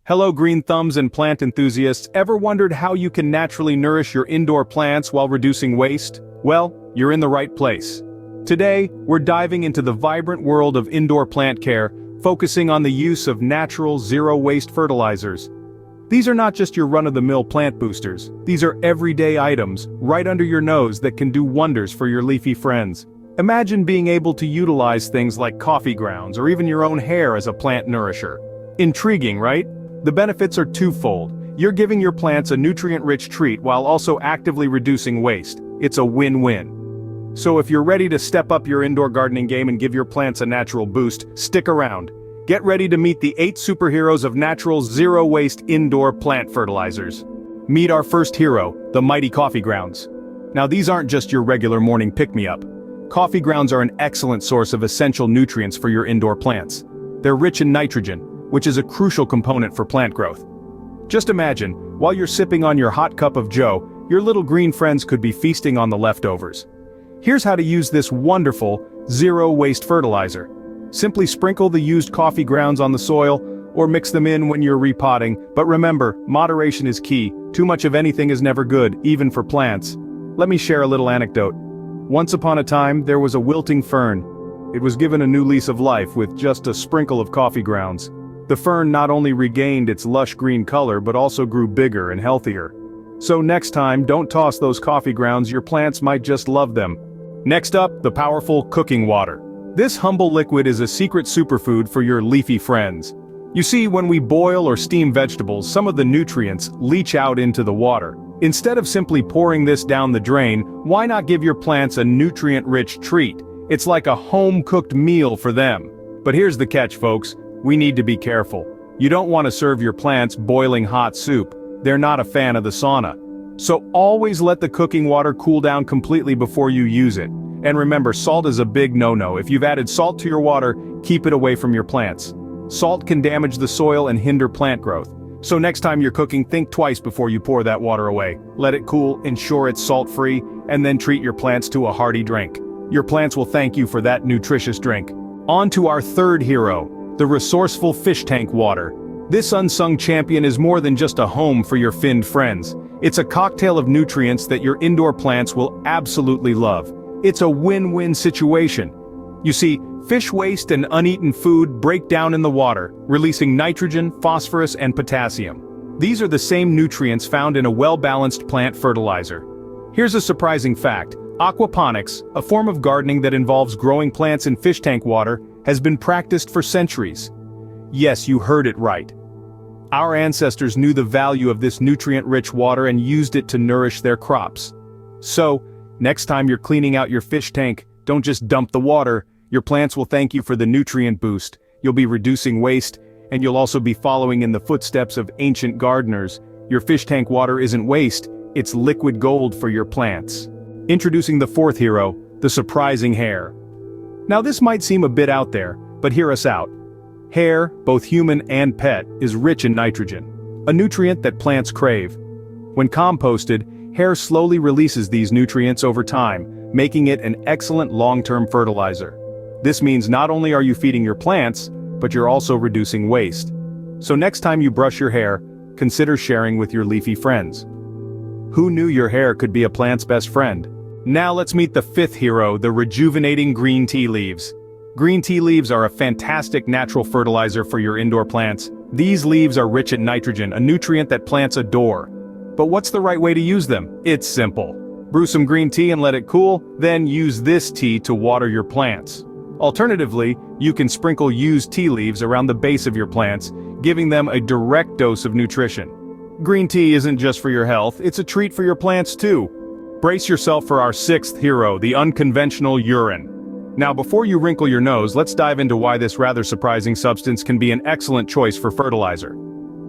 Hello green thumbs and plant enthusiasts, ever wondered how you can naturally nourish your indoor plants while reducing waste? Well, you're in the right place. Today, we're diving into the vibrant world of indoor plant care, focusing on the use of natural, zero-waste fertilizers. These are not just your run-of-the-mill plant boosters, these are everyday items, right under your nose that can do wonders for your leafy friends. Imagine being able to utilize things like coffee grounds or even your own hair as a plant nourisher. Intriguing, right? The benefits are twofold. You're giving your plants a nutrient-rich treat while also actively reducing waste. It's a win-win. So if you're ready to step up your indoor gardening game and give your plants a natural boost, stick around. Get ready to meet the 8 superheroes of natural zero-waste indoor plant fertilizers. Meet our first hero, the mighty coffee grounds. Now these aren't just your regular morning pick-me-up. Coffee grounds are an excellent source of essential nutrients for your indoor plants. They're rich in nitrogen, which is a crucial component for plant growth. Just imagine, while you're sipping on your hot cup of joe, your little green friends could be feasting on the leftovers. Here's how to use this wonderful, zero-waste fertilizer. Simply sprinkle the used coffee grounds on the soil, or mix them in when you're repotting, but remember, moderation is key. Too much of anything is never good, even for plants. Let me share a little anecdote. Once upon a time, there was a wilting fern. It was given a new lease of life with just a sprinkle of coffee grounds. The fern not only regained its lush green color but also grew bigger and healthier. So next time, don't toss those coffee grounds, your plants might just love them. Next up, the powerful cooking water. This humble liquid is a secret superfood for your leafy friends. You see, when we boil or steam vegetables, some of the nutrients leach out into the water. Instead of simply pouring this down the drain, why not give your plants a nutrient-rich treat? It's like a home-cooked meal for them. But here's the catch, folks. We need to be careful. You don't want to serve your plants boiling hot soup. They're not a fan of the sauna. So always let the cooking water cool down completely before you use it. And remember, salt is a big no-no. If you've added salt to your water, keep it away from your plants. Salt can damage the soil and hinder plant growth. So next time you're cooking, think twice before you pour that water away. Let it cool, ensure it's salt-free, and then treat your plants to a hearty drink. Your plants will thank you for that nutritious drink. On to our third hero, the resourceful fish tank water. This unsung champion is more than just a home for your finned friends. It's a cocktail of nutrients that your indoor plants will absolutely love. It's a win-win situation. You see, fish waste and uneaten food break down in the water, releasing nitrogen, phosphorus, and potassium. These are the same nutrients found in a well-balanced plant fertilizer. Here's a surprising fact. Aquaponics, a form of gardening that involves growing plants in fish tank water, has been practiced for centuries. Yes, you heard it right. Our ancestors knew the value of this nutrient-rich water and used it to nourish their crops. So, next time you're cleaning out your fish tank, don't just dump the water. Your plants will thank you for the nutrient boost. You'll be reducing waste, and you'll also be following in the footsteps of ancient gardeners. Your fish tank water isn't waste, it's liquid gold for your plants. Introducing the fourth hero, the surprising hair. Now this might seem a bit out there, but hear us out. Hair, both human and pet, is rich in nitrogen, a nutrient that plants crave. When composted, hair slowly releases these nutrients over time, making it an excellent long-term fertilizer. This means not only are you feeding your plants, but you're also reducing waste. So next time you brush your hair, consider sharing with your leafy friends. Who knew your hair could be a plant's best friend? Now let's meet the fifth hero, the rejuvenating green tea leaves. Green tea leaves are a fantastic natural fertilizer for your indoor plants. These leaves are rich in nitrogen, a nutrient that plants adore. But what's the right way to use them? It's simple. Brew some green tea and let it cool, then use this tea to water your plants. Alternatively, you can sprinkle used tea leaves around the base of your plants, giving them a direct dose of nutrition. Green tea isn't just for your health, it's a treat for your plants too. Brace yourself for our sixth hero, the unconventional urine. Now before you wrinkle your nose, let's dive into why this rather surprising substance can be an excellent choice for fertilizer.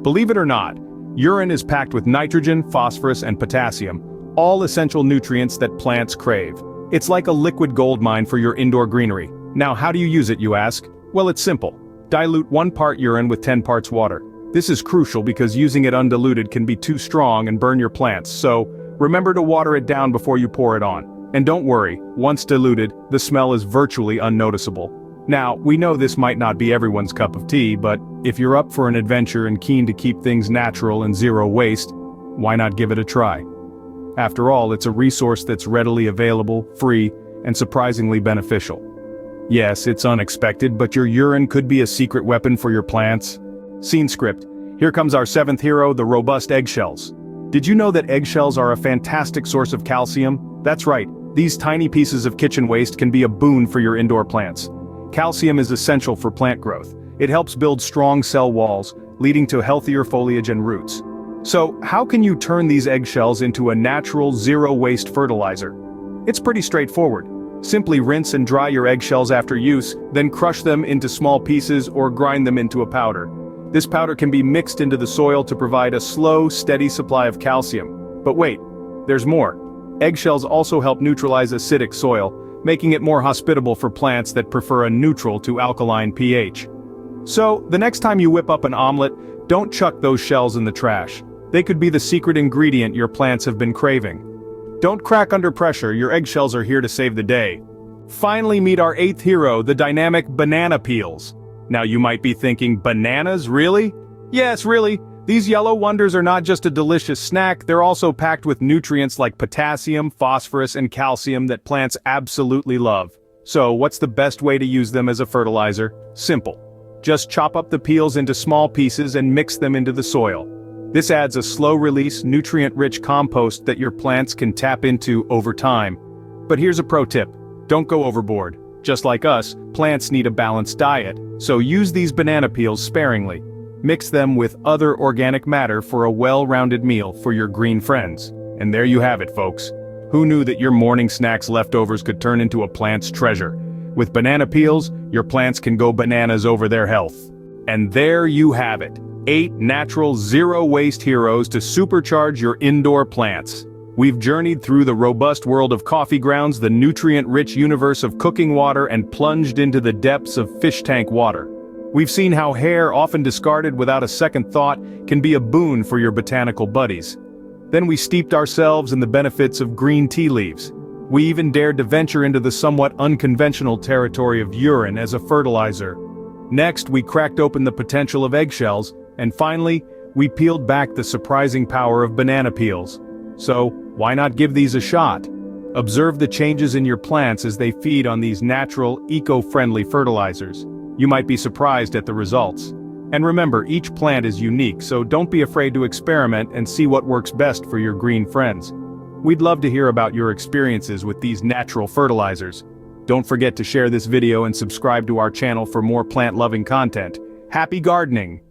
Believe it or not, urine is packed with nitrogen, phosphorus, and potassium, all essential nutrients that plants crave. It's like a liquid gold mine for your indoor greenery. Now how do you use it, you ask? Well, it's simple. Dilute 1 part urine with 10 parts water. This is crucial because using it undiluted can be too strong and burn your plants, so remember to water it down before you pour it on. And don't worry, once diluted, the smell is virtually unnoticeable. Now, we know this might not be everyone's cup of tea, but if you're up for an adventure and keen to keep things natural and zero waste, why not give it a try? After all, it's a resource that's readily available, free, and surprisingly beneficial. Yes, it's unexpected, but your urine could be a secret weapon for your plants. Scene script. Here comes our seventh hero, the robust eggshells. Did you know that eggshells are a fantastic source of calcium? That's right, these tiny pieces of kitchen waste can be a boon for your indoor plants. Calcium is essential for plant growth. It helps build strong cell walls, leading to healthier foliage and roots. So, how can you turn these eggshells into a natural, zero-waste fertilizer? It's pretty straightforward. Simply rinse and dry your eggshells after use, then crush them into small pieces or grind them into a powder. This powder can be mixed into the soil to provide a slow, steady supply of calcium. But wait, there's more. Eggshells also help neutralize acidic soil, making it more hospitable for plants that prefer a neutral to alkaline pH. So, the next time you whip up an omelet, don't chuck those shells in the trash. They could be the secret ingredient your plants have been craving. Don't crack under pressure, your eggshells are here to save the day. Finally, meet our eighth hero, the dynamic banana peels. Now you might be thinking, bananas, really? Yes, really. These yellow wonders are not just a delicious snack, they're also packed with nutrients like potassium, phosphorus, and calcium that plants absolutely love. So, what's the best way to use them as a fertilizer? Simple. Just chop up the peels into small pieces and mix them into the soil. This adds a slow-release, nutrient-rich compost that your plants can tap into over time. But here's a pro tip. Don't go overboard. Just like us, plants need a balanced diet, so use these banana peels sparingly. Mix them with other organic matter for a well-rounded meal for your green friends. And there you have it, folks. Who knew that your morning snacks leftovers could turn into a plant's treasure? With banana peels, your plants can go bananas over their health. And there you have it. 8 natural zero-waste heroes to supercharge your indoor plants. We've journeyed through the robust world of coffee grounds, the nutrient-rich universe of cooking water, and plunged into the depths of fish tank water. We've seen how hair, often discarded without a second thought, can be a boon for your botanical buddies. Then we steeped ourselves in the benefits of green tea leaves. We even dared to venture into the somewhat unconventional territory of urine as a fertilizer. Next, we cracked open the potential of eggshells, and finally, we peeled back the surprising power of banana peels. So, why not give these a shot? Observe the changes in your plants as they feed on these natural, eco-friendly fertilizers. You might be surprised at the results. And remember, each plant is unique, so don't be afraid to experiment and see what works best for your green friends. We'd love to hear about your experiences with these natural fertilizers. Don't forget to share this video and subscribe to our channel for more plant-loving content. Happy gardening!